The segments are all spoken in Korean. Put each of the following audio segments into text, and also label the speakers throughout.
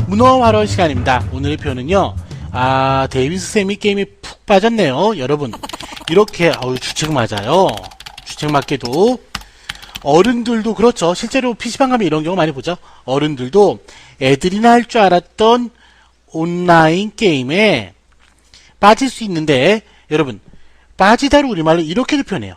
Speaker 1: 문어화로 시간입니다. 오늘의 표현은요. 데이비스 쌤이 게임에 푹 빠졌네요. 여러분 이렇게 주책 맞아요. 주책 맞게도 어른들도 그렇죠. 실제로 PC방 가면 이런 경우 많이 보죠. 어른들도 애들이나 할 줄 알았던 온라인 게임에 빠질 수 있는데 여러분 빠지다를 우리말로 이렇게도 표현해요.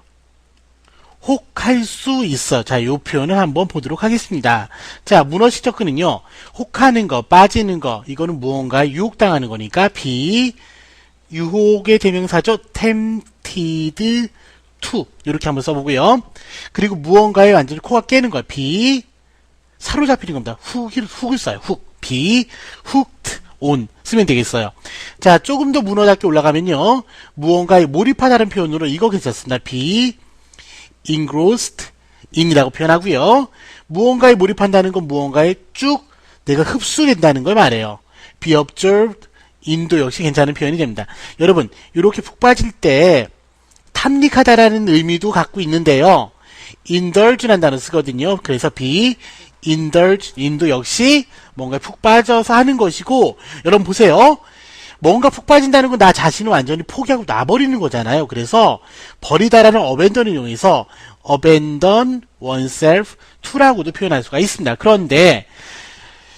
Speaker 1: 혹할 수 있어. 자, 요 표현을 한번 보도록 하겠습니다. 자, 문어시적근은요, 혹하는 거, 빠지는 거, 이거는 무언가에 유혹당하는 거니까, 유혹의 대명사죠. tempted to. 이렇게 한번 써보고요. 그리고 무언가에 완전히 코가 깨는 거예요. 사로잡히는 겁니다. 훅을 써요. hooked on. 쓰면 되겠어요. 자, 조금 더 문어답게 올라가면요, 무언가에 몰입하다는 표현으로 이거 괜찮습니다. engrossed in이라고 표현하고요. 무언가에 몰입한다는 건 무언가에 쭉 내가 흡수된다는 걸 말해요. be absorbed in도 역시 괜찮은 표현이 됩니다. 여러분 이렇게 푹 빠질 때 탐닉하다라는 의미도 갖고 있는데요. indulge라는 단어 쓰거든요. 그래서 be indulged in도 역시 뭔가 푹 빠져서 하는 것이고, 여러분 보세요. 뭔가 푹 빠진다는 건 나 자신을 완전히 포기하고 놔버리는 거잖아요. 그래서 버리다라는 abandon을 이용해서 abandon oneself to라고도 표현할 수가 있습니다. 그런데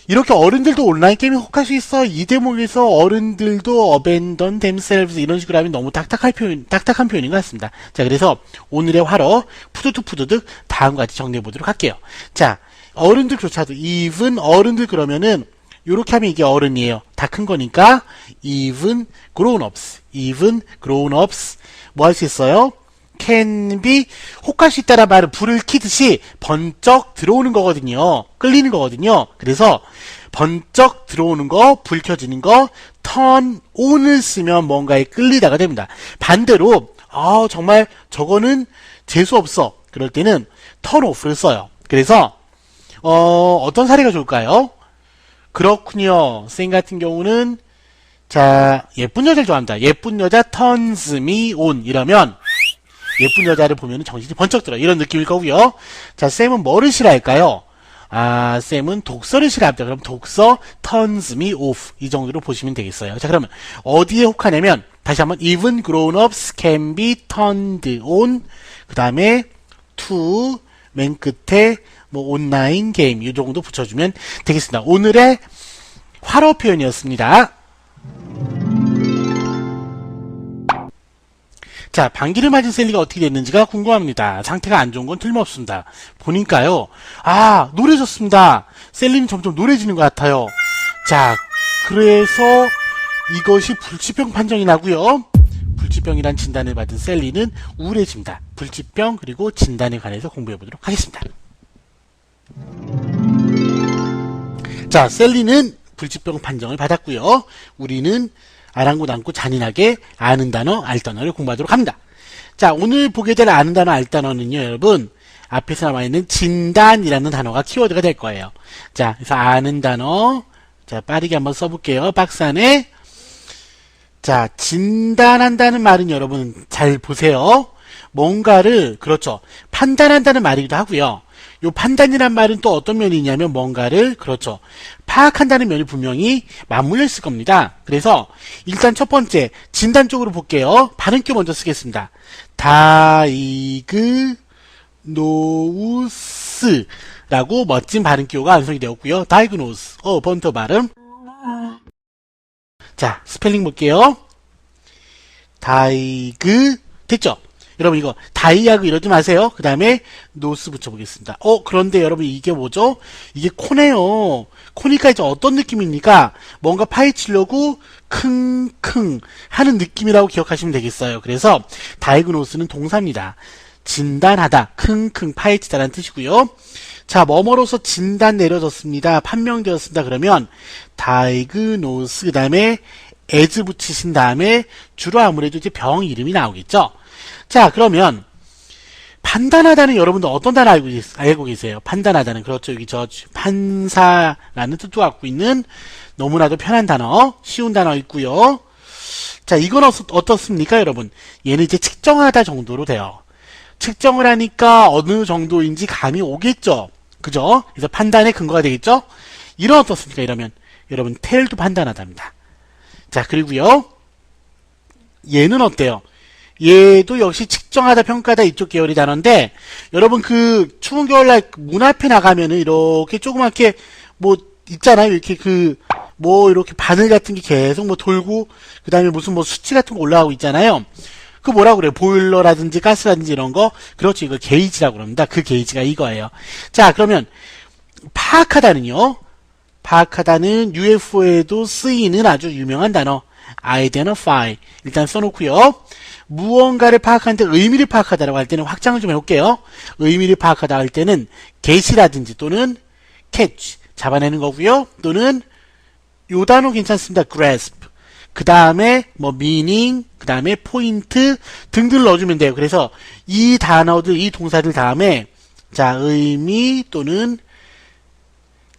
Speaker 1: 이렇게 어른들도 온라인 게임에 혹할 수 있어. 이 대목에서 어른들도 abandon themselves 이런 식으로 하면 너무 딱딱한 표현인 것 같습니다. 자, 그래서 오늘의 화로 푸드득 다음과 같이 정리해 보도록 할게요. 자, 어른들조차도 even 어른들 그러면은 요렇게 하면 이게 어른이에요. 다 큰 거니까 even grown-ups 뭐 할 수 있어요? can be 혹할 수 있다는 말은 불을 켜듯이 번쩍 들어오는 거거든요. 끌리는 거거든요. 그래서 번쩍 들어오는 거, 불 켜지는 거, turn on을 쓰면 뭔가에 끌리다가 됩니다. 반대로 정말 저거는 재수없어. 그럴 때는 turn off를 써요. 그래서 어떤 사례가 좋을까요? 그렇군요. 쌤 같은 경우는 자, 예쁜 여자를 좋아합니다. 예쁜 여자 turns me on 이러면 예쁜 여자를 보면 정신이 번쩍 들어요. 이런 느낌일 거고요. 자, 쌤은 뭐를 싫어할까요? 쌤은 독서를 싫어합니다. 그럼 독서 turns me off 이 정도로 보시면 되겠어요. 자, 그러면 어디에 혹하냐면 다시 한번 even grown-ups can be turned on 그 다음에 to 맨 끝에 온라인 게임 이 정도 붙여주면 되겠습니다. 오늘의 화로 표현이었습니다. 자, 방귀를 맞은 셀리가 어떻게 됐는지가 궁금합니다. 상태가 안 좋은 건 틀림없습니다. 보니까요, 노래졌습니다. 셀리는 점점 노래지는 것 같아요. 자, 그래서 이것이 불치병 판정이 나고요. 불치병이란 진단을 받은 셀리는 우울해집니다. 불치병 그리고 진단에 관해서 공부해 보도록 하겠습니다. 자, 셀리는 불치병 판정을 받았고요. 우리는 아랑곳 않고 잔인하게 아는 단어, 알 단어를 공부하도록 합니다. 자, 오늘 보게 될 아는 단어, 알 단어는요, 여러분 앞에서 나와 있는 진단이라는 단어가 키워드가 될 거예요. 자, 그래서 아는 단어, 자, 빠르게 한번 써볼게요. 박스 안에. 자, 진단한다는 말은 여러분 잘 보세요. 뭔가를 그렇죠, 판단한다는 말이기도 하고요. 요 판단이란 말은 또 어떤 면이 있냐면 뭔가를 그렇죠, 파악한다는 면이 분명히 맞물려 있을 겁니다. 그래서 일단 첫 번째 진단 쪽으로 볼게요. 발음규 먼저 쓰겠습니다. 다이그노우스 라고 멋진 발음기호가 완성이 되었고요. 다이그노스 번터 발음. 자, 스펠링 볼게요. 됐죠? 여러분 이거 다이하고 이러지 마세요. 그 다음에 노스 붙여보겠습니다. 그런데 여러분 이게 뭐죠? 이게 코네요. 코니까 이제 어떤 느낌입니까? 뭔가 파헤치려고 킁킁 하는 느낌이라고 기억하시면 되겠어요. 그래서 다이그노스는 동사입니다. 진단하다, 킁킁 파헤치다라는 뜻이고요. 자, 뭐뭐로서 진단 내려졌습니다. 판명되었습니다. 그러면 다이그노스 그 다음에 as 붙이신 다음에 주로 아무래도 이제 병 이름이 나오겠죠. 자, 그러면 판단하다는 여러분들 어떤 단어 알고 계세요? 판단하다는 그렇죠. 여기 판사라는 뜻도 갖고 있는 너무나도 편한 단어, 쉬운 단어 있고요. 자, 이건 어떻습니까, 여러분? 얘는 이제 측정하다 정도로 돼요. 측정을 하니까 어느 정도인지 감이 오겠죠. 그죠? 그래서 판단의 근거가 되겠죠? 이런 어떻습니까? 이러면 여러분 tell도 판단하답니다. 자, 그리고요. 얘는 어때요? 얘도 역시 측정하다, 평가다 이쪽 계열의 단어인데, 여러분 그 추운 겨울날 문 앞에 나가면은 이렇게 조그맣게 뭐 있잖아요. 이렇게 뭐 이렇게 바늘 같은 게 계속 뭐 돌고, 그 다음에 무슨 뭐 수치 같은 거 올라가고 있잖아요. 그 뭐라고 그래요? 보일러라든지 가스라든지 이런 거. 그렇죠. 이거 게이지라고 그럽니다. 그 게이지가 이거예요. 자, 그러면 파악하다는요. 파악하다는 UFO에도 쓰이는 아주 유명한 단어. identify. 일단 써놓고요. 무언가를 파악하는데 의미를 파악하다라고 할 때는 확장을 좀 해볼게요. 의미를 파악하다 할 때는 get이라든지 또는 catch. 잡아내는 거고요. 또는 요 단어 괜찮습니다. grasp. 그 다음에 뭐 meaning, 그 다음에 point 등등을 넣어주면 돼요. 그래서 이 단어들, 이 동사들 다음에 자, 의미 또는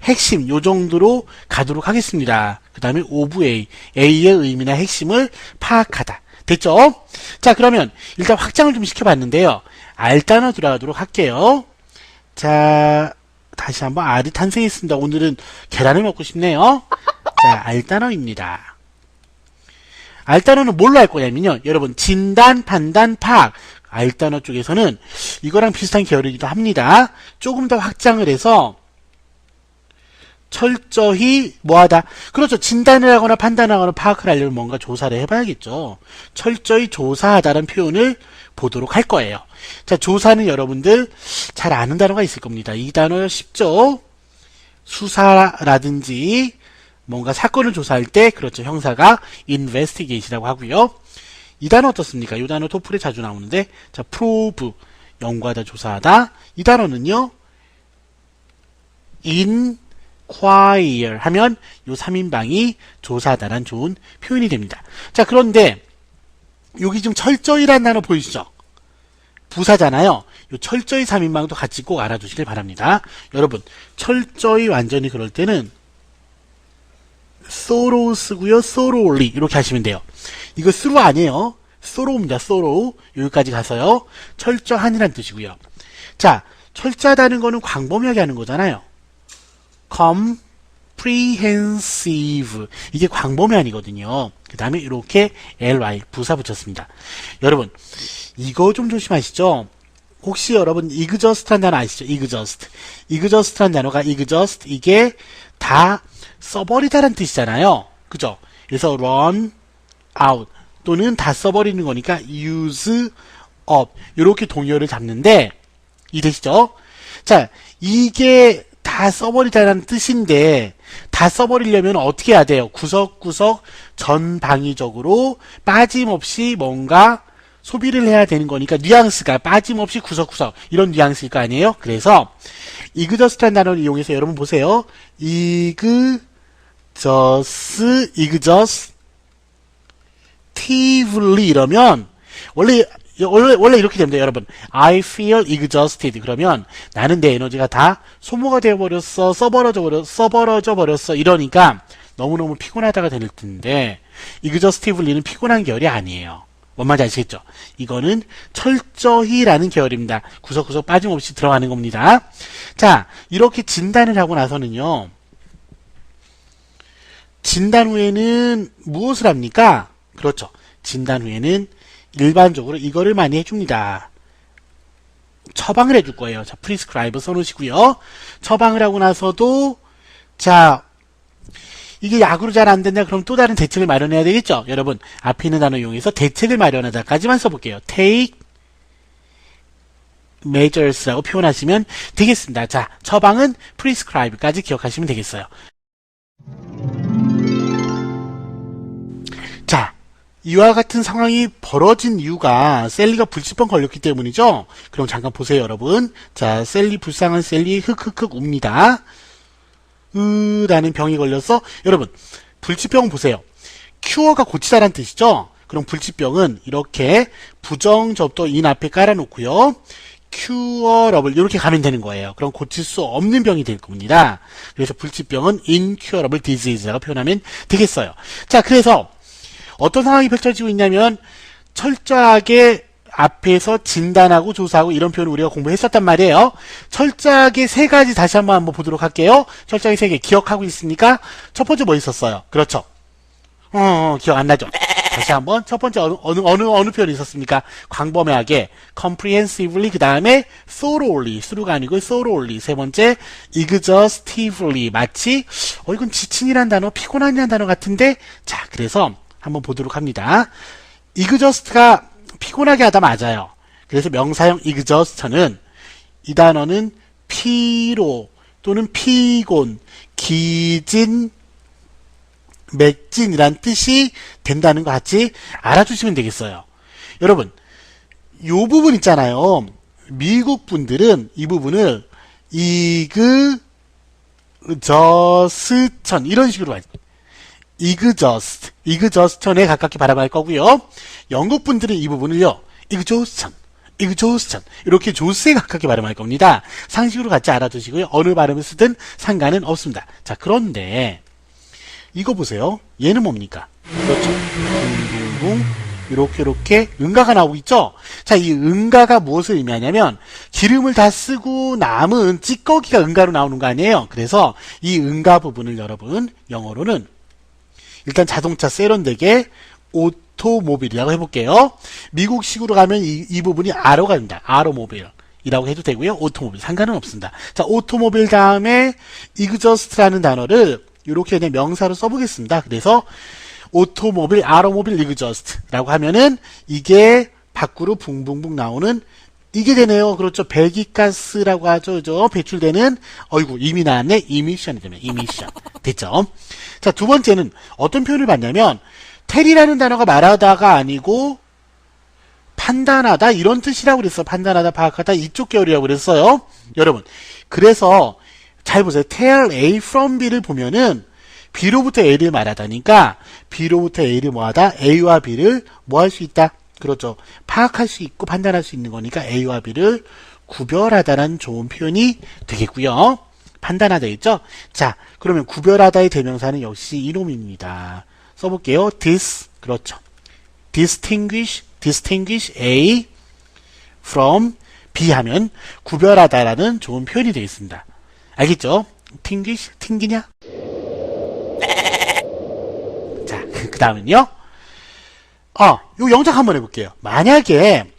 Speaker 1: 핵심 요 정도로 가도록 하겠습니다. 그 다음에 of A, A의 의미나 핵심을 파악하다. 됐죠? 자, 그러면 일단 확장을 좀 시켜봤는데요. R 단어 들어가도록 할게요. 자, 다시 한번 R이 탄생했습니다. 오늘은 계란을 먹고 싶네요. 자, R 단어입니다. R 단어는 뭘로 할 거냐면요. 여러분, 진단, 판단, 파악. R 단어 쪽에서는 이거랑 비슷한 계열이기도 합니다. 조금 더 확장을 해서 철저히 뭐하다. 그렇죠. 진단을 하거나 판단을 하거나 파악을 하려면 뭔가 조사를 해봐야겠죠. 철저히 조사하다라는 표현을 보도록 할 거예요. 자, 조사는 여러분들 잘 아는 단어가 있을 겁니다. 이 단어 쉽죠? 수사라든지 뭔가 사건을 조사할 때 그렇죠. 형사가 investigate이라고 하고요. 이 단어 어떻습니까? 이 단어 토플에 자주 나오는데 자, probe 연구하다, 조사하다. 이 단어는요. inquire 하면 요 3인방이 조사하다란 좋은 표현이 됩니다. 자, 그런데 여기 좀 철저히란 단어 보이시죠? 부사잖아요. 요 철저히 3인방도 같이 꼭 알아두시길 바랍니다. 여러분, 철저히 완전히 그럴 때는 thorough 쓰고요. thoroughly 이렇게 하시면 돼요. 이거 through 아니에요. thorough입니다. thorough. 여기까지 가서요. 철저한이란 뜻이고요. 자, 철저하다는 거는 광범위하게 하는 거잖아요. comprehensive 이게 광범위한이거든요. 그 다음에 이렇게 ly 부사 붙였습니다. 여러분 이거 좀 조심하시죠. 혹시 여러분 exhaust란 단어 아시죠? exhaust란 단어가 exhaust 이게 다 써버리다란 뜻이잖아요. 그죠? 그래서 run out 또는 다 써버리는 거니까 use up 이렇게 동요를 잡는데 이해되시죠? 자, 이게 다 써버리다라는 뜻인데 다 써버리려면 어떻게 해야 돼요? 구석구석 전방위적으로 빠짐없이 뭔가 소비를 해야 되는 거니까 뉘앙스가 빠짐없이 구석구석 이런 뉘앙스일 거 아니에요? 그래서 exhaust란 단어를 이용해서 여러분 보세요. exhaustively 이러면 원래 이렇게 됩니다, 여러분. I feel exhausted. 그러면 나는 내 에너지가 다 소모가 되어버렸어, 써버려져 버렸어. 이러니까 너무너무 피곤하다가 될 텐데, exhaustively는 피곤한 계열이 아니에요. 뭔 말인지 아시겠죠? 이거는 철저히라는 계열입니다. 구석구석 빠짐없이 들어가는 겁니다. 자, 이렇게 진단을 하고 나서는요, 진단 후에는 무엇을 합니까? 그렇죠. 진단 후에는 일반적으로 이거를 많이 해줍니다. 처방을 해줄 거예요. 자, prescribe 써놓으시고요. 처방을 하고 나서도 자, 이게 약으로 잘 안 된다 그럼 또 다른 대책을 마련해야 되겠죠. 여러분 앞에 있는 단어 이용해서 대책을 마련하다까지만 써볼게요. take measures라고 표현하시면 되겠습니다. 자, 처방은 prescribe까지 기억하시면 되겠어요. 자, 이와 같은 상황이 벌어진 이유가 셀리가 불치병 걸렸기 때문이죠. 그럼 잠깐 보세요, 여러분. 자, 셀리 불쌍한 셀리 흑흑흑 웁니다. 라는 병이 걸려서 여러분 불치병 보세요. 큐어가 고치다란 뜻이죠. 그럼 불치병은 이렇게 부정접도 인 앞에 깔아놓고요. 큐어러블 이렇게 가면 되는 거예요. 그럼 고칠 수 없는 병이 될 겁니다. 그래서 불치병은 incurable disease라고 표현하면 되겠어요. 자, 그래서 어떤 상황이 펼쳐지고 있냐면 철저하게 앞에서 진단하고 조사하고 이런 표현을 우리가 공부했었단 말이에요. 철저하게 세 가지 다시 한번 보도록 할게요. 철저하게 세 개 기억하고 있습니까? 첫 번째 뭐 있었어요? 그렇죠. 기억 안 나죠? 다시 한번 첫 번째 어느 표현이 있었습니까? 광범위하게 comprehensively 그 다음에 thoroughly through가 아니고 thoroughly 세 번째 exhaustively 마치 이건 지친이란 단어 피곤한이란 단어 같은데 자 그래서 한번 보도록 합니다. exhaust가 피곤하게 하다 맞아요. 그래서 명사형 exhaust는 이 단어는 피로 또는 피곤 기진 맥진이란 뜻이 된다는 거 같이 알아주시면 되겠어요. 여러분, 요 부분 있잖아요. 미국 분들은 이 부분을 이그저스천 이런 식으로 하죠. 이그저스천에 가깝게 발음할 거고요. 영국 분들은 이 부분을요. 이그조스천 이렇게 조스에 가깝게 발음할 겁니다. 상식으로 같이 알아두시고요. 어느 발음을 쓰든 상관은 없습니다. 자, 그런데 이거 보세요. 얘는 뭡니까? 그렇죠. 붕붕붕 이렇게 응가가 나오고 있죠. 자, 이 응가가 무엇을 의미하냐면 기름을 다 쓰고 남은 찌꺼기가 응가로 나오는 거 아니에요. 그래서 이 응가 부분을 여러분 영어로는 일단 자동차 세련되게 오토모빌이라고 해볼게요. 미국식으로 가면 이 부분이 아로가 됩니다. 아로모빌이라고 해도 되고요. 오토모빌 상관은 없습니다. 자, 오토모빌 다음에 exhaust라는 단어를 이렇게 그냥 명사로 써보겠습니다. 그래서 오토모빌, 아로모빌 exhaust라고 하면은 이게 밖으로 붕붕붕 나오는 이게 되네요. 그렇죠. 배기가스라고 하죠. 배출되는 이미 나왔네. 이미션이 되면 이미션 됐죠. 자, 두 번째는 어떤 표현을 봤냐면 텔이라는 단어가 말하다가 아니고 판단하다 이런 뜻이라고 그랬어요. 판단하다, 파악하다 이쪽 계열이라고 그랬어요. 여러분, 그래서 잘 보세요. tell A from B를 보면은 B로부터 A를 말하다니까 B로부터 A를 뭐하다? A와 B를 뭐 할 수 있다? 그렇죠. 파악할 수 있고 판단할 수 있는 거니까 A와 B를 구별하다라는 좋은 표현이 되겠고요. 판단하다 있죠? 자, 그러면 구별하다의 대명사는 역시 이놈입니다. 써볼게요. 그렇죠. distinguish A from B 하면 구별하다라는 좋은 표현이 되겠습니다. 알겠죠? 튕기냐? 자, 그 다음은요. 요 영작 한번 해볼게요. 만약에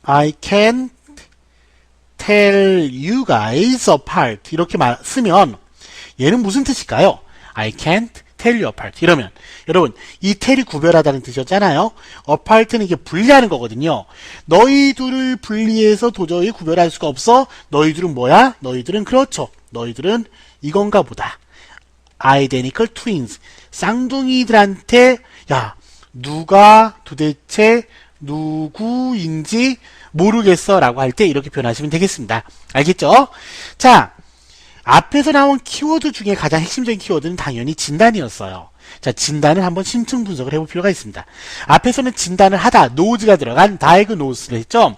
Speaker 1: I can't tell you guys apart 이렇게 쓰면 얘는 무슨 뜻일까요? I can't tell you apart 이러면 여러분 이 tell이 구별하다는 뜻이었잖아요. apart는 이게 분리하는 거거든요. 너희 둘을 분리해서 도저히 구별할 수가 없어. 너희들은 뭐야? 너희들은 그렇죠. 너희들은 이건가 보다. identical twins 쌍둥이들한테 야 누가 도대체 누구인지 모르겠어 라고 할 때 이렇게 표현하시면 되겠습니다. 알겠죠? 자, 앞에서 나온 키워드 중에 가장 핵심적인 키워드는 당연히 진단이었어요. 자, 진단을 한번 심층 분석을 해볼 필요가 있습니다. 앞에서는 진단을 하다, nose가 들어간 diagnose를 했죠.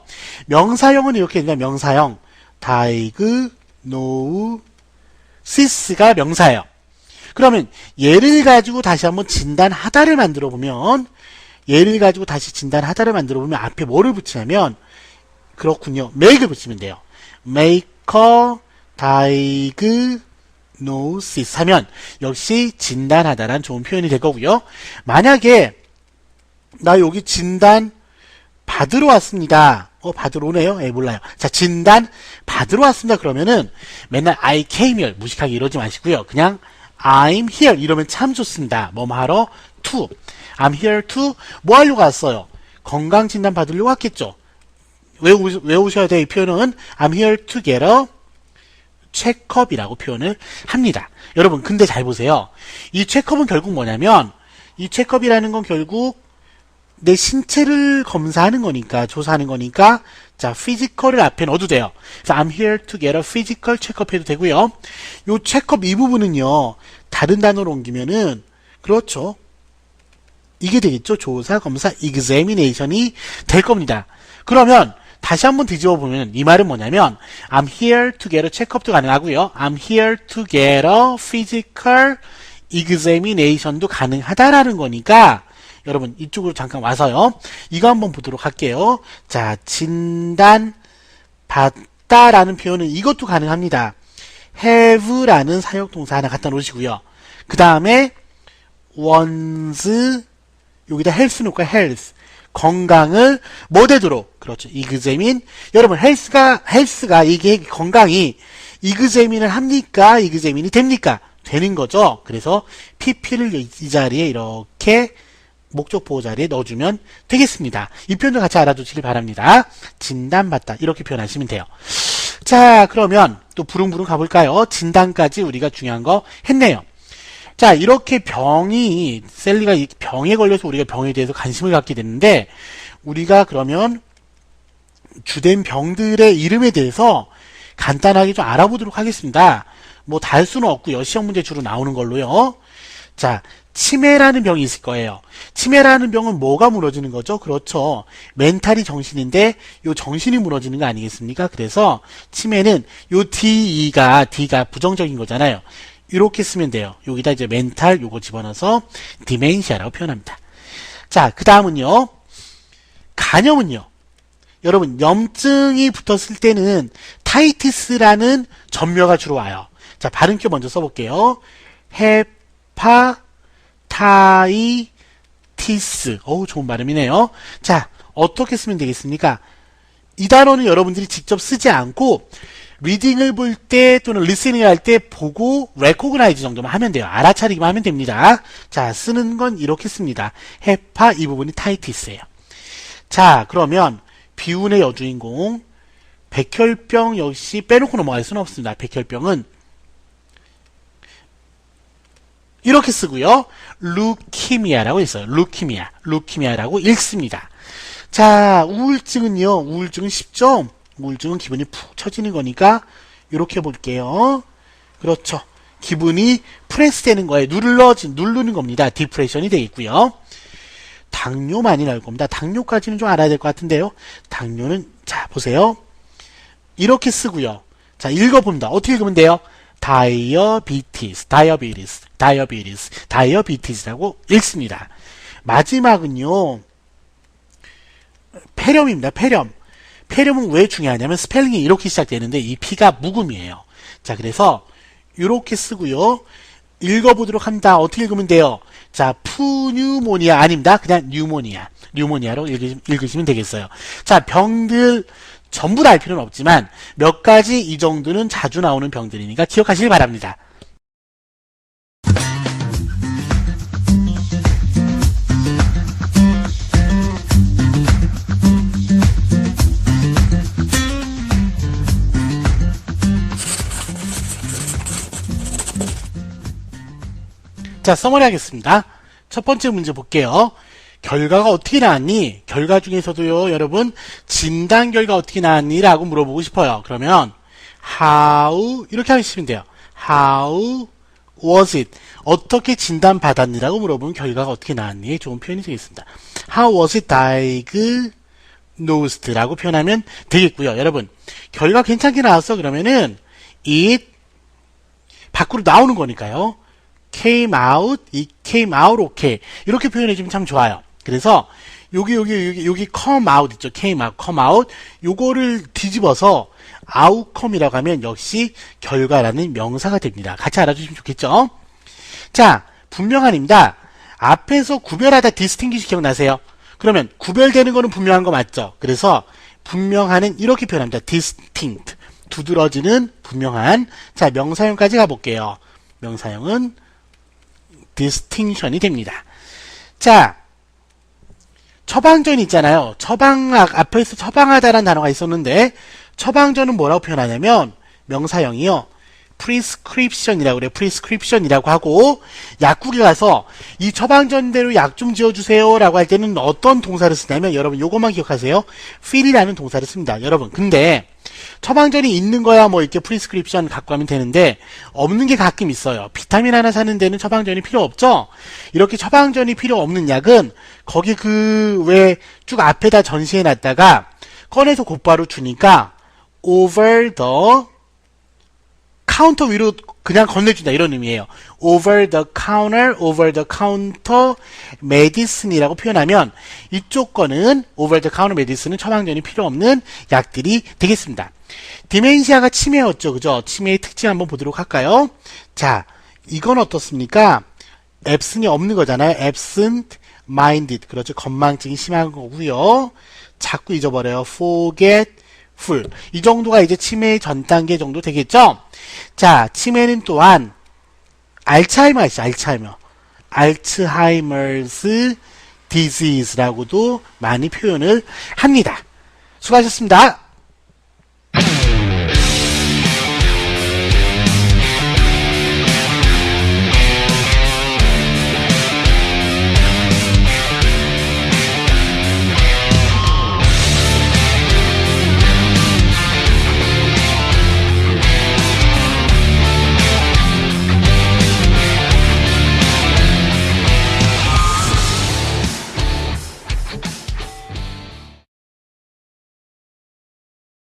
Speaker 1: 명사형은 이렇게 있냐, 명사형. diagnosis가 명사예요. 그러면 얘를 가지고 다시 한번 진단하다를 만들어 보면 앞에 뭐를 붙이냐면 그렇군요. make을 붙이면 돼요. make a diagnosis 하면 역시 진단하다란 좋은 표현이 될 거고요. 만약에 나 여기 진단 받으러 왔습니다. 받으러 오네요? 몰라요. 자, 진단 받으러 왔습니다. 그러면은 맨날 I came here 무식하게 이러지 마시고요. 그냥 I'm here 이러면 참 좋습니다. 뭐 하러? to. I'm here to 뭐 하려고 왔어요? 건강 진단 받으려고 왔겠죠. 외우셔야 될 이 표현은 I'm here to get a 체크업이라고 표현을 합니다. 여러분, 근데 잘 보세요. 이 체크업은 결국 뭐냐면 이 체크업이라는 건 결국 내 신체를 검사하는 거니까, 조사하는 거니까, 자, 피지컬을 앞에 넣어도 돼요. 그래서 I'm here to get a physical check-up 해도 되고요. 요 체크업 이 부분은요, 다른 단어로 옮기면은, 그렇죠. 이게 되겠죠. 조사, 검사, examination이 될 겁니다. 그러면, 다시 한번 뒤집어 보면 이 말은 뭐냐면, I'm here to get a check-up도 가능하고요. I'm here to get a physical examination도 가능하다라는 거니까, 여러분 이쪽으로 잠깐 와서요. 이거 한번 보도록 할게요. 자, 진단 받다라는 표현은 이것도 가능합니다. have라는 사역동사 하나 갖다 놓으시고요. 그 다음에 wants 여기다 health 놓고 health 건강을 뭐 되도록 그렇죠. examine 여러분 health가 이게 건강이 examine을 합니까? examine이 됩니까? 되는 거죠. 그래서 pp를 이 자리에 이렇게 목적 보호 자리에 넣어주면 되겠습니다. 이 표현도 같이 알아두시길 바랍니다. 진단받다 이렇게 표현하시면 돼요. 자, 그러면 또 부릉부릉 가볼까요? 진단까지 우리가 중요한 거 했네요. 자, 이렇게 셀리가 병에 걸려서 우리가 병에 대해서 관심을 갖게 됐는데, 우리가 그러면 주된 병들의 이름에 대해서 간단하게 좀 알아보도록 하겠습니다. 뭐 다 할 수는 없고요. 시험 문제 주로 나오는 걸로요. 자, 치매라는 병이 있을 거예요. 치매라는 병은 뭐가 무너지는 거죠? 그렇죠. 멘탈이 정신인데 요 정신이 무너지는 거 아니겠습니까? 그래서 치매는 요 D가 부정적인 거잖아요. 이렇게 쓰면 돼요. 여기다 이제 멘탈 요거 집어넣어서 디멘시아라고 표현합니다. 자, 그 다음은요. 간염은요. 여러분 염증이 붙었을 때는 타이티스라는 전묘가 주로 와요. 자, 발음표 먼저 써볼게요. 헤파타이티스. 어우, 좋은 발음이네요. 자, 어떻게 쓰면 되겠습니까? 이 단어는 여러분들이 직접 쓰지 않고 리딩을 볼 때 또는 리스닝을 할 때 보고 recognize 정도만 하면 돼요. 알아차리기만 하면 됩니다. 자, 쓰는 건 이렇게 씁니다. 헤파 이 부분이 타이티스예요. 자, 그러면 비운의 여주인공 백혈병 역시 빼놓고 넘어갈 수는 없습니다. 백혈병은 이렇게 쓰고요. 루키미아라고 있어요. 루키미아라고 읽습니다. 자, 우울증은요. 우울증은 쉽죠? 우울증은 기분이 푹 처지는 거니까 이렇게 볼게요. 그렇죠. 기분이 프레스 되는 거예요. 누르는 겁니다. 디프레션이 되겠고요. 당뇨 많이 나올 겁니다. 당뇨까지는 좀 알아야 될 것 같은데요. 당뇨는 자, 보세요. 이렇게 쓰고요. 자, 읽어봅니다. 어떻게 읽으면 돼요? 다이어비티스라고 읽습니다. 마지막은요. 폐렴입니다. 폐렴은 왜 중요하냐면 스펠링이 이렇게 시작되는데 이 P가 묵음이에요. 자, 그래서 이렇게 쓰고요. 읽어보도록 합니다. 어떻게 읽으면 돼요? 자, 푸뉴모니아 아닙니다. 그냥 뉴모니아로 읽으시면 되겠어요. 자, 병들 전부 다 알 필요는 없지만 몇 가지 이 정도는 자주 나오는 병들이니까 기억하시길 바랍니다. 자, 서머리 하겠습니다. 첫 번째 문제 볼게요. 결과가 어떻게 나왔니? 결과 중에서도요, 여러분, 진단 결과 어떻게 나왔니? 라고 물어보고 싶어요. 그러면, how, 이렇게 하시면 돼요. how was it? 어떻게 진단받았니? 라고 물어보면 결과가 어떻게 나왔니? 좋은 표현이 되겠습니다. how was it diagnosed? 라고 표현하면 되겠고요. 여러분, 결과 괜찮게 나왔어? 그러면은, it, 밖으로 나오는 거니까요. came out okay. 이렇게 표현해주면 참 좋아요. 그래서 여기 come out 있죠. come out 요거를 뒤집어서 outcome이라고 하면 역시 결과라는 명사가 됩니다. 같이 알아주시면 좋겠죠. 자, 분명한입니다. 앞에서 구별하다 distinguish 기억나세요? 그러면 구별되는 거는 분명한 거 맞죠? 그래서 분명한은 이렇게 표현합니다. distinct 두드러지는 분명한. 자, 명사형까지 가볼게요. 명사형은 distinction이 됩니다. 자, 처방전 있잖아요. 앞에서 처방하다라는 단어가 있었는데 처방전은 뭐라고 표현하냐면 명사형이요. prescription이라고 그래요. prescription이라고 하고 약국에 가서 이 처방전대로 약 좀 지어주세요 라고 할 때는 어떤 동사를 쓰냐면 여러분 요것만 기억하세요. fill이라는 동사를 씁니다. 여러분 근데 처방전이 있는 거야 뭐 이렇게 프리스크립션 갖고 가면 되는데 없는 게 가끔 있어요. 비타민 하나 사는 데는 처방전이 필요 없죠. 이렇게 처방전이 필요 없는 약은 거기 그 왜 쭉 앞에다 전시해 놨다가 꺼내서 곧바로 주니까 over the 카운터 위로 그냥 건네준다 이런 의미예요. over the counter medicine이라고 표현하면 이쪽 거는 over the counter medicine은 처방전이 필요 없는 약들이 되겠습니다. 디멘시아가 치매였죠. 그죠? 치매의 특징 한번 보도록 할까요? 자, 이건 어떻습니까? absent이 없는 거잖아요. absent minded. 그렇죠. 건망증이 심한 거고요. 자꾸 잊어버려요. forgetful. 이 정도가 이제 치매의 전 단계 정도 되겠죠? 자, 치매는 또한 알츠하이머가 있죠. 알츠하이머스 디지즈라고도 많이 표현을 합니다. 수고하셨습니다.